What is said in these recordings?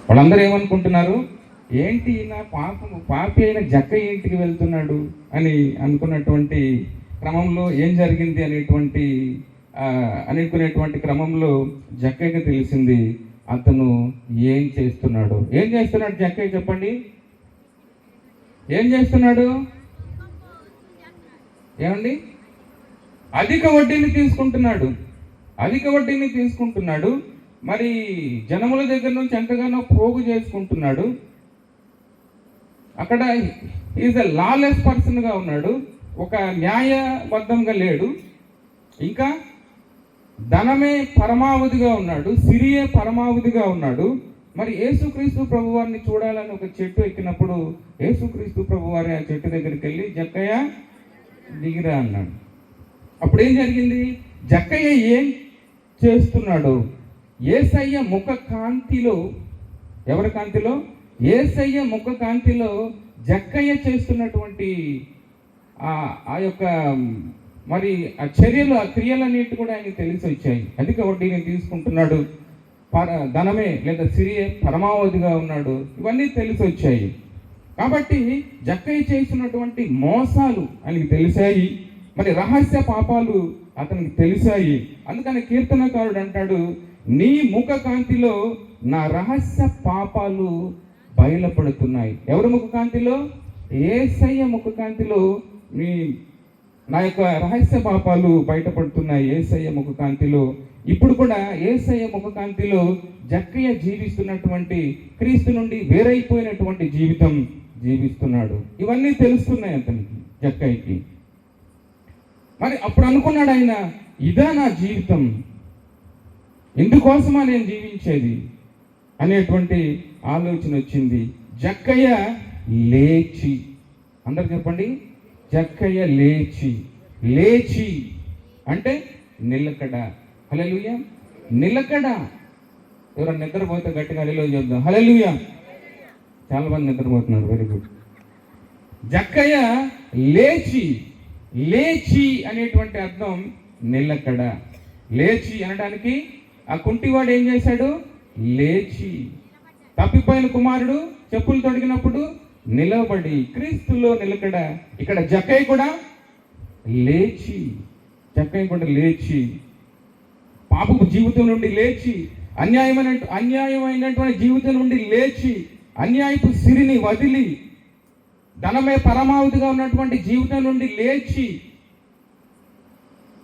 వాళ్ళందరూ ఏమనుకుంటున్నారు, ఏంటి ఈయన పాపి అయిన జక్కయ్య ఇంటికి వెళ్తున్నాడు అని అనుకున్నటువంటి క్రమంలో ఏం జరిగింది అనుకునేటువంటి క్రమంలో జక్కయ్యకి తెలిసింది అతను ఏం చేస్తున్నాడు. జక్కయ్య చెప్పండి, ఏం చేస్తున్నాడు? ఏమండి? అధిక వడ్డీని తీసుకుంటున్నాడు. మరి జనముల దగ్గర నుంచి ఎంతగానో పోగు చేసుకుంటున్నాడు. అక్కడ ఈజ్ ఎ లాలెస్ పర్సన్గా ఉన్నాడు, ఒక న్యాయబద్ధంగా లేడు, ఇంకా ధనమే పరమావధిగా ఉన్నాడు, సిరియే పరమావధిగా ఉన్నాడు. మరి యేసుక్రీస్తు ప్రభువారిని చూడాలని ఒక చెట్టు ఎక్కినప్పుడు యేసుక్రీస్తు ప్రభువారి ఆ చెట్టు దగ్గరికి వెళ్ళి జక్కయ్య దిగిరా అన్నాడు. అప్పుడు ఏం జరిగింది? జక్కయ్య ఏం చేస్తున్నాడు? యేసయ్య ముఖ కాంతిలో, ఎవరి కాంతిలో? యేసయ్య ముఖ కాంతిలో జక్కయ్య చేస్తున్నటువంటి ఆ యొక్క మరి ఆ చర్యలు, ఆ క్రియలన్నిటి కూడా ఆయనకి తెలిసి వచ్చాయి. అధిక వడ్డీని తీసుకుంటున్నాడు, ధనమే లేదా సిరియే పరమావధిగా ఉన్నాడు, ఇవన్నీ తెలిసి వచ్చాయి. కాబట్టి జక్కయ్య చేస్తున్నటువంటి మోసాలు ఆయనకి తెలిసాయి, మరి రహస్య పాపాలు అతనికి తెలిసాయి. అందుకని కీర్తనకారుడు అంటాడు, నీ ముఖ కాంతిలో నా రహస్య పాపాలు బయలుపడుతున్నాయి. ఎవరి ముఖ కాంతిలో? యేసయ్య ముఖ కాంతిలో నా యొక్క రహస్య పాపాలు బయటపడుతున్నాయి యేసయ్య ముఖ కాంతిలో. ఇప్పుడు కూడా యేసయ్య ముఖ కాంతిలో జక్కయ్య జీవిస్తున్నటువంటి, క్రీస్తు నుండి వేరైపోయినటువంటి జీవితం జీవిస్తున్నాడు. ఇవన్నీ తెలుస్తున్నాయి అతనికి, జక్కయ్యకి. మరి అప్పుడు అనుకున్నాడు ఆయన, ఇదా నా జీవితం, ఎందుకోసమా నేను జీవించేది అనేటువంటి ఆలోచన వచ్చింది. జక్కయ్య లేచి, అందరు చెప్పండి, జక్కయ్య లేచి అంటే నిలకడ. హల్లెలూయా. నిలకడ. ఎవరైనా నిద్రపోతే గట్టిగా హల్లెలూయా చెప్దాం. హల్లెలూయా. చాలా మంది నిద్రపోతున్నారు, వెరీ గుడ్. జక్కయ్య లేచి అనేటువంటి అర్థం నిలకడ. లేచి అనడానికి ఆ కుంటివాడు ఏం చేశాడు? లేచి. తప్పిపోయిన కుమారుడు చెప్పులు తొడిగినప్పుడు నిలబడి, క్రీస్తులో నిలకడ. ఇక్కడ జక్కయ్య కూడా లేచి, పాపపు జీవితం నుండి లేచి, అన్యాయమైనటువంటి జీవితం నుండి లేచి, అన్యాయపు సిరిని వదిలి, ధనమే పరమావధిగా ఉన్నటువంటి జీవితం నుండి లేచి,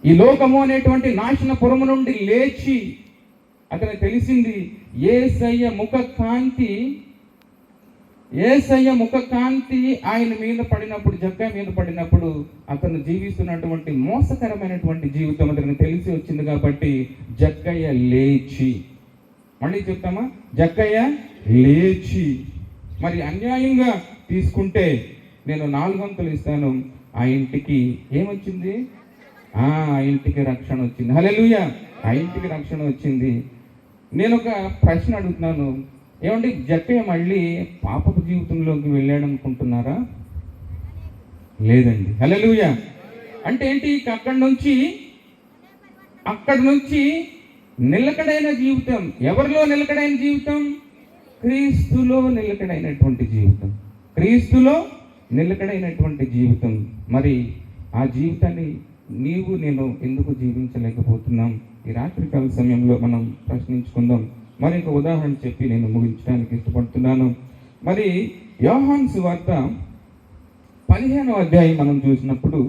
ఈ లోకము అనేటువంటి నాశన పురము నుండి లేచి, అతనికి తెలిసింది యేసయ్య ముఖ కాంతి ఆయన మీద పడినప్పుడు, జక్కయ్య మీద పడినప్పుడు అతను జీవిస్తున్నటువంటి మోసకరమైనటువంటి జీవితం అతనికి తెలిసి వచ్చింది. కాబట్టి జక్కయ్య లేచి, మళ్ళీ చెప్తామా, జక్కయ్య లేచి. మరి అన్యాయంగా తీసుకుంటే నేను 4 వంతులు ఇస్తాను. ఆ ఇంటికి ఏమొచ్చింది? ఆ ఇంటికి రక్షణ వచ్చింది. హల్లెలూయా. ఆ ఇంటికి రక్షణ వచ్చింది. నేను ఒక ప్రశ్న అడుగుతున్నాను, ఏమండి, జక్కయ్య మళ్ళీ పాపపు జీవితంలోకి వెళ్ళాడు అనుకుంటున్నారా? లేదండి. హల్లెలూయా. అంటే ఏంటి? అక్కడి నుంచి నిలకడైన జీవితం. ఎవరిలో నిలకడైన జీవితం? క్రీస్తులో నిలకడైనటువంటి జీవితం. మరి ఆ జీవితాన్ని నేను ఎందుకు జీవించలేకపోతున్నాం? ఈ రాత్రికాల సమయంలో మనం ప్రశ్నించుకుందాం. మరి ఒక ఉదాహరణ చెప్పి నేను ముగించడానికి ఇష్టపడుతున్నాను. మరి యోహాను సువార్త 15వ అధ్యాయం మనం చూసినప్పుడు,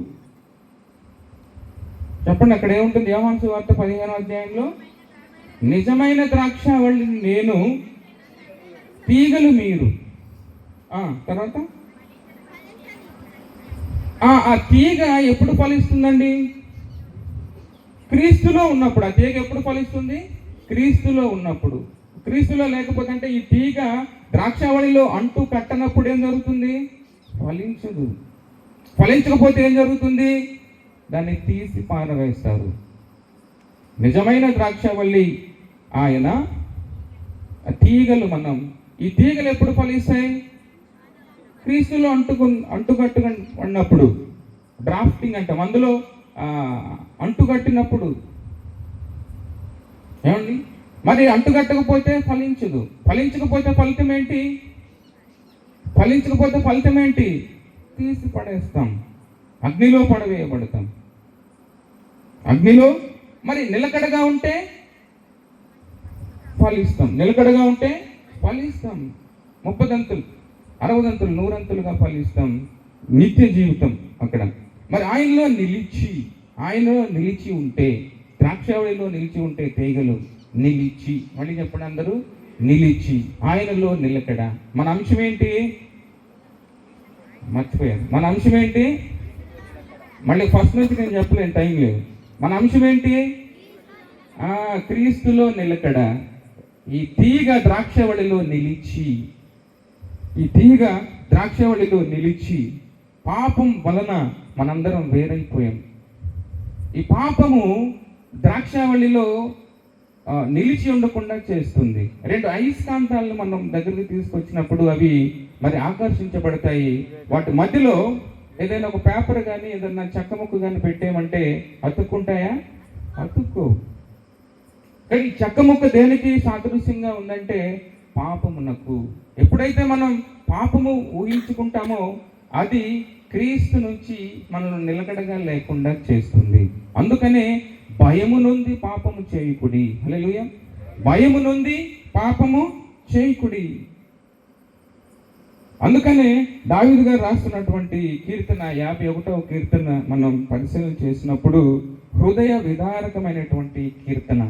చెప్పండి, అక్కడ ఏముంటుంది? యోహాను సువార్త 15వ అధ్యాయంలో, నిజమైన ద్రాక్షావల్లిని నేను, తీగలు మీరు. తర్వాత ఆ తీగ ఎప్పుడు ఫలిస్తుందండి? క్రీస్తులో ఉన్నప్పుడు. ఆ తీగ ఎప్పుడు ఫలిస్తుంది? క్రీస్తులో ఉన్నప్పుడు. క్రీస్తులో లేకపోతే, అంటే ఈ తీగ ద్రాక్షావళిలో అంటూ కట్టనప్పుడు ఏం జరుగుతుంది? ఫలించదు. ఫలించకపోతే ఏం జరుగుతుంది? దాన్ని తీసి పారవేస్తారు. నిజమైన ద్రాక్షావళి ఆయన, తీగలు మనం. ఈ తీగలు ఎప్పుడు ఫలిస్తాయి? క్రీస్తులో అంటుకట్టుకున్నప్పుడు. డ్రాఫ్టింగ్ అంటాం, అందులో అంటుకట్టినప్పుడు. ఏమండి, మరి అంటుకట్టకపోతే ఫలించదు. ఫలించకపోతే ఫలితం ఏంటి? ఫలించకపోతే ఫలితం ఏంటి? తీసి పడేస్తాం, అగ్నిలో పడవేయబడతాం. అగ్నిలో మరి నిలకడగా ఉంటే ఫలిస్తాం, నిలకడగా ఉంటే ఫలిస్తాం. 30 దంతులు, 60 దంతులు, 100 దంతులుగా ఫలిస్తాం. నిత్య జీవితం అక్కడ. మరి ఆయనలో నిలిచి ఉంటే, ద్రాక్షావళిలో నిలిచి ఉంటే తీగలు నిలిచి, మళ్ళీ చెప్పండి అందరూ, నిలిచి, ఆయనలో నిలకడ. మన అంశం ఏంటి? మర్చిపోయారు. మన అంశం ఏంటి? మళ్ళీ ఫస్ట్ నుంచి నేను చెప్పలేను, టైం లేదు. మన అంశం ఏంటి? క్రీస్తులో నిలకడ. ఈ తీగ ద్రాక్షవళిలో నిలిచి పాపం వలన మనందరం వేరైపోయాం. ఈ పాపము ద్రాక్షావళిలో నిలిచి ఉండకుండా చేస్తుంది. 2 అయస్కాంతాలను మనం దగ్గరికి తీసుకొచ్చినప్పుడు అవి మరి ఆకర్షించబడతాయి. వాటి మధ్యలో ఏదైనా ఒక పేపర్ కానీ ఏదైనా చెక్క ముక్క కానీ పెట్టేమంటే అతుక్కుంటాయా? అతుక్కో. కానీ చెక్క ముక్క దేనికి సాదృశ్యంగా ఉందంటే పాపమునకు. ఎప్పుడైతే మనం పాపము ఊహించుకుంటామో అది క్రీస్తు నుంచి మనల్ని నిలకడగా లేకుండా చేస్తుంది. అందుకనే భయము నుండి పాపము చేయకుడి. హల్లెలూయా. భయము నుండి పాపము చేయకుడి. అందుకనే దావీదు గారు రాస్తున్నటువంటి కీర్తన 51వ కీర్తన మనం పరిశీలన చేసినప్పుడు హృదయ విదారకమైనటువంటి కీర్తన.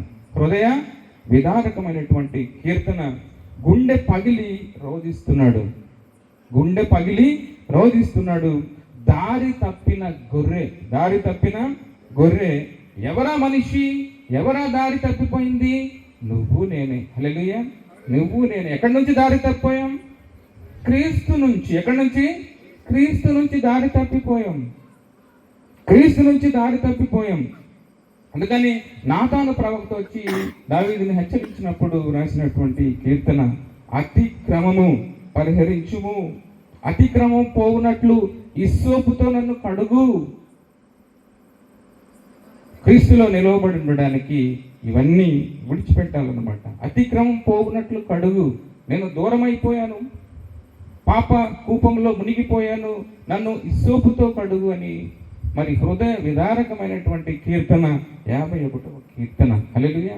గుండె పగిలి రోధిస్తున్నాడు. దారి తప్పిన గొర్రె, ఎవరా మనిషి, ఎవరా దారి తప్పిపోయింది? నువ్వు నేనే. హల్లెలూయా. నువ్వు నేనే. ఎక్కడి నుంచి దారి తప్పిపోయాం? క్రీస్తు నుంచి. ఎక్కడి నుంచి? క్రీస్తు నుంచి దారి తప్పిపోయాం. అందుకని నాతాను ప్రవక్త వచ్చి దావీదుని హెచ్చరించినప్పుడు రాసినటువంటి కీర్తన, అతిక్రమము పరిహరించుము, అతిక్రమం పోవునట్లు ఇస్సోపుతో నన్ను కడుగు. క్రీస్తులో నిలవబడి ఉండడానికి ఇవన్నీ విడిచిపెట్టాలన్నమాట. అతిక్రమం పోవునట్లు కడుగు. నేను దూరం అయిపోయాను, పాప కూపంలో మునిగిపోయాను, నన్ను ఇస్సోపుతో కడుగు అని మరి హృదయ విదారకమైనటువంటి కీర్తన 51వ కీర్తన. హల్లెలూయా.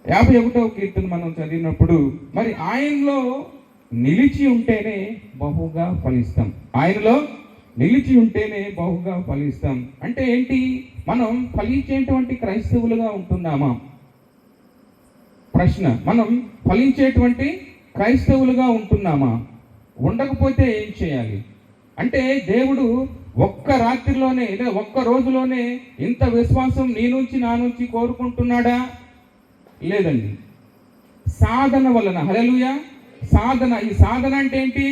51వ కీర్తన మనం చదివినప్పుడు మరి ఆయనలో నిలిచి ఉంటేనే బహుగా ఫలిస్తాం. అంటే ఏంటి? మనం ఫలించేటువంటి క్రైస్తవులుగా ఉంటున్నామా? ప్రశ్న. మనం ఫలించేటువంటి క్రైస్తవులుగా ఉంటున్నామా? ఉండకపోతే ఏం చేయాలి? అంటే దేవుడు ఒక్క రాత్రిలోనే లేదా ఒక్క రోజులోనే ఇంత విశ్వాసం నీ నుంచి నా నుంచి కోరుకుంటున్నాడా? లేదండి. సాధన వలన. హల్లెలూయా. ఈ సాధన అంటే ఏంటి?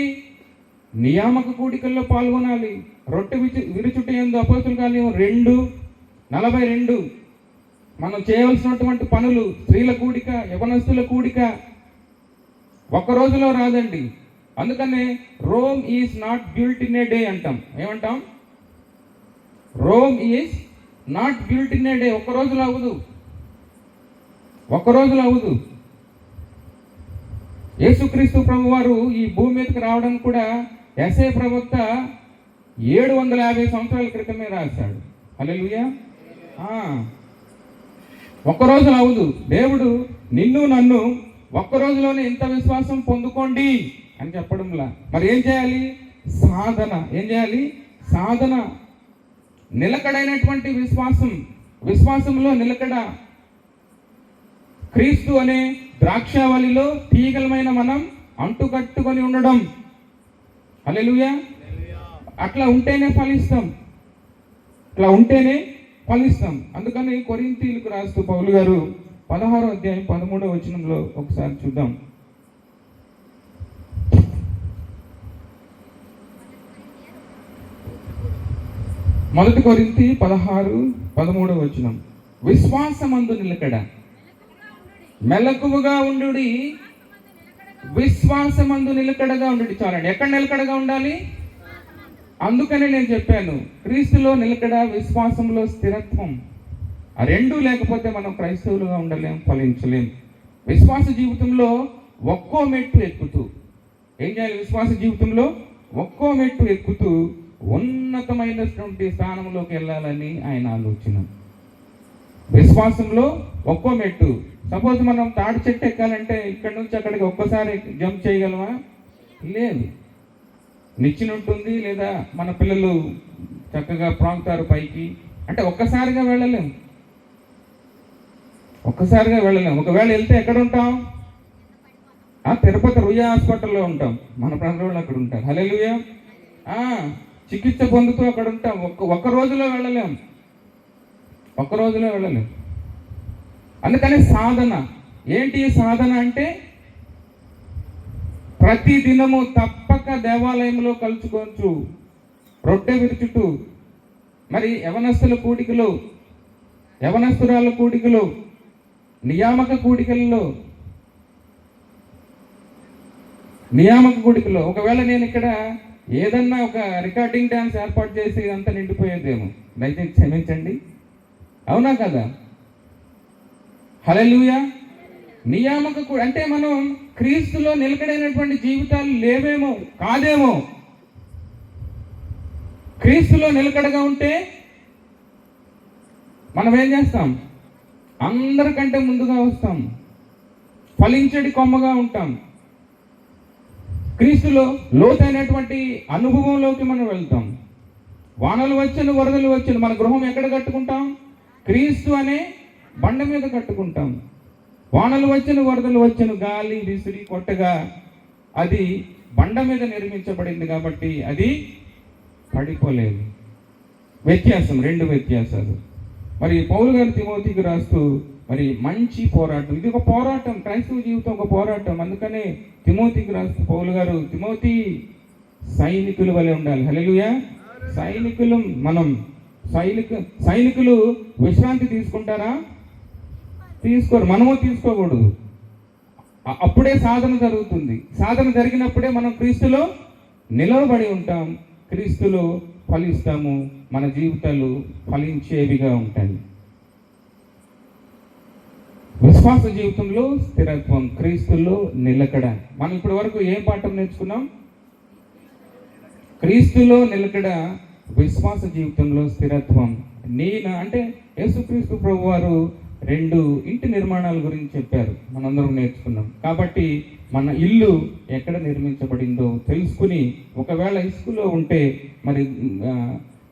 నియామక కూడికల్లో పాల్గొనాలి. రొట్టె విరుచుట యందు అపోస్తుల కార్యం 2:42 మనం చేయవలసినటువంటి పనులు, స్త్రీల కూడిక, యవనస్తుల కూడిక ఒక్క రోజులో రాదండి. అందుకనే Rome is not built in a day అంటాం. ఏమంటాం? Rome is not built in a day. ఒక్క రోజులో అవ్వదు. యేసుక్రీస్తు ప్రభువారు ఈ భూమి మీదకి రావడం కూడా యెషయా ప్రవక్త 750 సంవత్సరాల క్రితమే రాశాడు. హల్లెలూయా. ఒక్క రోజులో అవ్వదు. దేవుడు నిన్ను నన్ను ఒక్క రోజులోనే ఇంత విశ్వాసం పొందుకోండి అని చెప్పడంలా. మరి ఏం చేయాలి? సాధన. నిలకడైనటువంటి విశ్వాసంలో నిలకడ. క్రీస్తు అనే ద్రాక్షావళిలో తీగలమైన మనం అంటుకట్టుకొని ఉండడం. హల్లెలూయా. అట్లా ఉంటేనే ఫలిస్తాం. అందుకని కొరింథీయులకు రాస్తూ పౌలు గారు 16వ అధ్యాయం 13వ వచనంలో ఒకసారి చూద్దాం. మొదటి కొరింథీ 16:13వ వచనం. విశ్వాసమందు నిలకడ, మెలకువగా ఉండుడి. విశ్వాసమందు నిలకడగా ఉండుడి. చాలండి. ఎక్కడ నిలకడగా ఉండాలి? అందుకనే నేను చెప్పాను, క్రీస్తులో నిలకడ, విశ్వాసంలో స్థిరత్వం. ఆ రెండూ లేకపోతే మనం క్రైస్తవులుగా ఉండలేం, ఫలించలేం. విశ్వాస జీవితంలో ఒక్కో మెట్టు ఎక్కుతూ ఏం చేయాలి? విశ్వాస జీవితంలో ఒక్కో మెట్టు ఎక్కుతూ ఉన్నతమైనటువంటి స్థానంలోకి వెళ్ళాలని ఆయన ఆలోచన. విశ్వాసంలో ఒక్కో మెట్టు. సపోజ్ మనం తాడి చెట్టు ఎక్కాలంటే ఇక్కడ నుంచి అక్కడికి ఒక్కసారి జంప్ చేయగలమా? లేదు. నిచ్చెన ఉంటుంది, లేదా మన పిల్లలు చక్కగా ప్రాంతారు పైకి, అంటే ఒక్కసారిగా వెళ్ళలేం. ఒకవేళ వెళ్తే ఎక్కడ ఉంటాం? తిరుపతి రుయా హాస్పిటల్లో ఉంటాం. మన ప్రాంతంలో అక్కడ ఉంటాం. హల్లెలూయా. చికిత్స పొందుతూ అక్కడ ఉంటాం. ఒక్క రోజులో వెళ్ళలేం. అందుకని సాధన ఏంటి? సాధన అంటే ప్రతి దినము తప్పక దేవాలయంలో కలుసుకోవచ్చు, రొట్టె విరుచుటూ, మరి యవనస్తురాల కూడికలు, నియామక కూడికల్లో. ఒకవేళ నేను ఇక్కడ ఏదన్నా ఒక రికార్డింగ్ డ్యాన్స్ ఏర్పాటు చేసి అంతా నిండిపోయేదేమో, దయచేసి క్షమించండి. అవునా కదా? హల్లెలూయా. నియామక అంటే మనం క్రీస్తులో నిలకడైనటువంటి జీవితాలు లేవేమో, కాదేమో. క్రీస్తులో నిలకడగా ఉంటే మనం ఏం చేస్తాం? అందరికంటే ముందుగా వస్తాం, ఫలించడి కొమ్మగా ఉంటాం. క్రీస్తులో లోతైనటువంటి అనుభవంలోకి మనం వెళ్తాం. వానలు వచ్చను, వరదలు వచ్చను, మన గృహం ఎక్కడ కట్టుకుంటాం? క్రీస్తు అనే బండ మీద కట్టుకుంటాం. వానలు వచ్చను, వరదలు వచ్చను, గాలి విసిరి కొట్టగా అది బండ మీద నిర్మించబడింది కాబట్టి అది పడిపోలేదు. రెండు వ్యత్యాసాలు. మరి పౌలు గారు తిమోతికి రాస్తూ మరి మంచి పోరాటం, ఇది ఒక పోరాటం, క్రైస్తవ జీవితం ఒక పోరాటం. అందుకనే తిమోతికి రాస్తూ పౌలు గారు, తిమోతి సైనికుల వలె ఉండాలి. హల్లెలూయా. సైనికులు విశ్రాంతి తీసుకుంటారా? తీసుకోరు. మనము తీసుకోకూడదు. అప్పుడే సాధన జరుగుతుంది. సాధన జరిగినప్పుడే మనం క్రీస్తులో నిలవబడి ఉంటాం, క్రీస్తులో ఫలిస్తాము, మన జీవితాలు ఫలించేవిగా ఉంటాయి. విశ్వాస జీవితంలో స్థిరత్వం, క్రీస్తులో నిలకడ. మనం ఇప్పటి వరకు ఏ పాఠం నేర్చుకున్నాం? క్రీస్తులో నిలకడ, విశ్వాస జీవితంలో స్థిరత్వం. అంటే యేసుక్రీస్తు ప్రభు వారు 2 ఇంటి నిర్మాణాల గురించి చెప్పారు, మనందరం నేర్చుకున్నాం. కాబట్టి మన ఇల్లు ఎక్కడ నిర్మించబడిందో తెలుసుకుని, ఒకవేళ ఇసుకలో ఉంటే మరి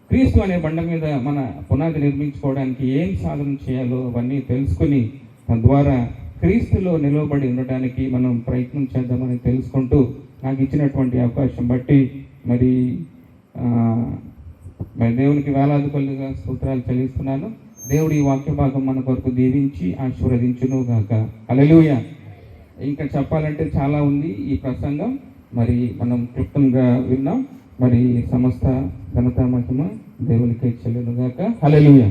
క్రీస్తు అనే బండ మీద మన పునాది నిర్మించుకోవడానికి ఏం సాధన చేయాలో అవన్నీ తెలుసుకుని తద్వారా క్రీస్తులో నిలవబడి ఉండటానికి మనం ప్రయత్నం చేద్దామని తెలుసుకుంటూ, నాకు ఇచ్చినటువంటి అవకాశం బట్టి మరి దేవునికి వేలాది కొద్దిగా స్తోత్రాలు చెల్లిస్తున్నాను. దేవుడి వాక్య భాగం మన కొరకు దీవించి ఆశీర్వదించును గాక. హల్లెలూయా. ఇంకా చెప్పాలంటే చాలా ఉంది ఈ ప్రసంగం, మరి మనం క్లుప్తంగా విన్నాం. మరి సమస్త ఘనత మహిమ దేవునికే చెల్లును గాక. హల్లెలూయా.